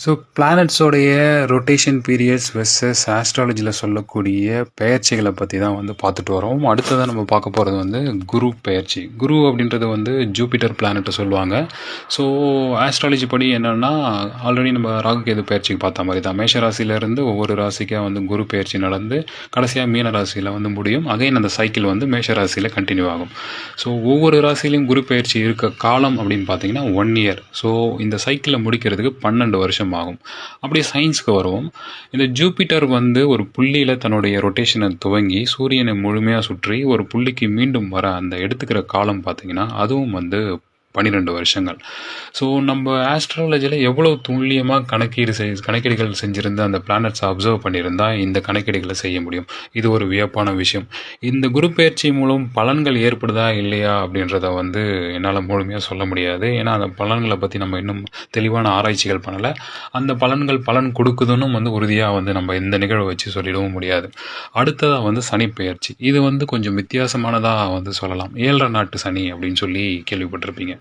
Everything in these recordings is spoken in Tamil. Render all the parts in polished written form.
ஸோ பிளானட்ஸோடைய ரொட்டேஷன் பீரியட்ஸ் வெர்சஸ் ஆஸ்ட்ராலஜியில் சொல்லக்கூடிய பெயர்ச்சிகளை பற்றி தான் வந்து பார்த்துட்டு வரோம். அடுத்ததாக நம்ம பார்க்க போகிறது வந்து குரு பெயர்ச்சி. குரு அப்படின்றது வந்து ஜூபிட்டர் பிளானட்டை சொல்லுவாங்க. ஸோ ஆஸ்ட்ராலஜி படி என்னென்னா, ஆல்ரெடி நம்ம ராகுகேது பெயர்ச்சிக்கு பார்த்த மாதிரி தான் மேஷ ராசியிலேருந்து ஒவ்வொரு ராசிக்காக வந்து குரு பெயர்ச்சி நடந்து கடைசியாக மீன ராசியில் வந்து முடியும். அகைன் அந்த சைக்கிள் வந்து மேஷ ராசியில் கண்டினியூ ஆகும். ஸோ ஒவ்வொரு ராசிலையும் குரு பெயர்ச்சி இருக்க காலம் அப்படின்னு பார்த்தீங்கன்னா 1 இயர். ஸோ இந்த சைக்கிளை முடிக்கிறதுக்கு 12 வருஷம் ஆகும். அப்படியே சயின்ஸ்க்கு வருவோம். இந்த ஜூபிட்டர் வந்து ஒரு புள்ளியில் தன்னுடைய ரொட்டேஷனை துவங்கி சூரியனை முழுமையாக சுற்றி ஒரு புள்ளிக்கு மீண்டும் வர அந்த எடுத்துக்கிற காலம் பார்த்தீங்கன்னா அதுவும் வந்து 12 வருஷங்கள். ஸோ நம்ம ஆஸ்ட்ராலஜியில் எவ்வளோ துல்லியமாக கணக்கீடுகள் செஞ்சுருந்து அந்த பிளானட்ஸை அப்சர்வ் பண்ணியிருந்தால் இந்த கணக்கீடுகளை செய்ய முடியும். இது ஒரு வியப்பான விஷயம். இந்த குரு பெயர்ச்சி மூலம் பலன்கள் ஏற்படுதா இல்லையா அப்படின்றத வந்து என்னால் முழுமையாக சொல்ல முடியாது. ஏன்னா அந்த பலன்களை பற்றி நம்ம இன்னும் தெளிவான ஆராய்ச்சிகள் பண்ணலை. அந்த பலன் கொடுக்குதுன்னு வந்து உறுதியாக வந்து நம்ம இந்த நிகழ்வை வச்சு சொல்லிடவும் முடியாது. அடுத்ததாக வந்து சனி பெயர்ச்சி. இது வந்து கொஞ்சம் வித்தியாசமானதாக வந்து சொல்லலாம். 7.5 நாட்டு சனி அப்படின்னு சொல்லி கேள்விப்பட்டிருப்பீங்க.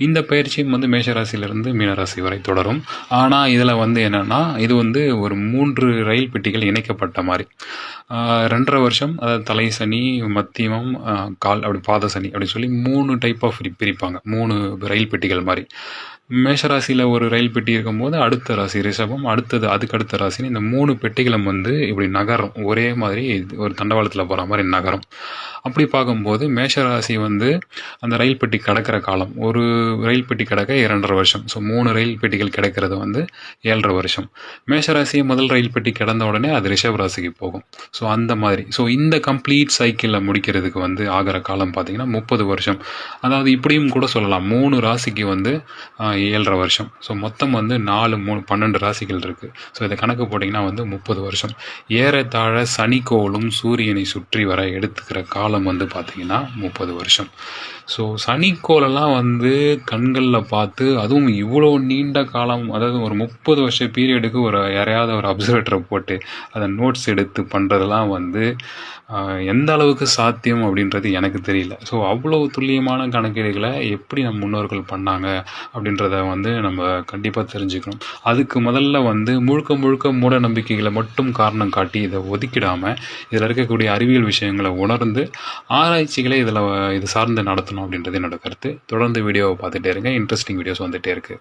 இந்த பயிற்சியும் வந்து மேஷராசியிலிருந்து மீனராசி வரை தொடரும். ஆனால் இதில் வந்து என்னென்னா, இது வந்து ஒரு 3 ரயில் பெட்டிகள் இணைக்கப்பட்ட மாதிரி 2.5 வருஷம், அதாவது தலை சனி, மத்தியமம், கால், அப்படி பாத சனி அப்படி சொல்லி 3 டைப் ஆஃப் பிரிப்பாங்க. 3 ரயில் பெட்டிகள் மாதிரி. மேஷராசியில் ஒரு ரயில் பெட்டி இருக்கும்போது அடுத்த ராசி ரிஷபம், அதுக்கடுத்த ராசின்னு இந்த 3 பெட்டிகளும் வந்து இப்படி நகரும். ஒரே மாதிரி ஒரு தண்டவாளத்தில் போகிற மாதிரி நகரும். அப்படி பார்க்கும்போது மேஷராசி வந்து அந்த ரயில் பெட்டி கிடக்கிற காலம், ஒரு ரயில் பெட்டி கிடக்க 2.5 வருஷம். ஸோ 3 ரயில் பெட்டிகள் கிடைக்கிறது வந்து 7.5 வருஷம். மேஷராசி முதல் ரயில் பெட்டி கிடந்த உடனே அது ரிஷப ராசிக்கு போகும். ஸோ அந்த மாதிரி. ஸோ இந்த கம்ப்ளீட் சைக்கிளில் முடிக்கிறதுக்கு வந்து ஆகிற காலம் பார்த்திங்கன்னா 30 வருஷம். அதாவது இப்படியும் கூட சொல்லலாம், 3 ராசிக்கு வந்து 7.5 வருஷம். ஸோ மொத்தம் வந்து 12 ராசிகள் இருக்குது. ஸோ இதை கணக்கு போட்டிங்கன்னா வந்து 30 வருஷம். ஏறத்தாழ சனிக்கோளும் சூரியனை சுற்றி வர எடுத்துக்கிற காலம் வந்து பார்த்திங்கன்னா 30 வருஷம். ஸோ சனிக்கோளெல்லாம் வந்து கண்களில் பார்த்து, அதுவும் இவ்வளோ நீண்ட காலம், அதாவது ஒரு 30 வருஷ பீரியடுக்கு யாரையாவது ஒரு அப்சர்வேட்டரை போட்டு அதை நோட்ஸ் எடுத்து பண்ணுறதெல்லாம் வந்து எந்த அளவுக்கு சாத்தியம் அப்படின்றது எனக்கு தெரியல. ஸோ அவ்வளோ துல்லியமான கணக்கீடுகளை எப்படி நம்ம முன்னோர்கள் பண்ணாங்க அப்படின்றத வந்து நம்ம கண்டிப்பாக தெரிஞ்சுக்கணும். அதுக்கு முதல்ல வந்து முழுக்க மூட நம்பிக்கைகளை மட்டும் காரணம் காட்டி இதை ஒதுக்கிடாமல் இதில் இருக்கக்கூடிய அறிவியல் விஷயங்களை உணர்ந்து ஆராய்ச்சிகளை இது சார்ந்து நடத்தணும் அப்படின்றது என்னோட கருத்து. தொடர்ந்து வீடியோவை பார்த்துட்டே இருங்க. இன்ட்ரெஸ்டிங் வீடியோஸ் வந்துகிட்டே இருக்குது.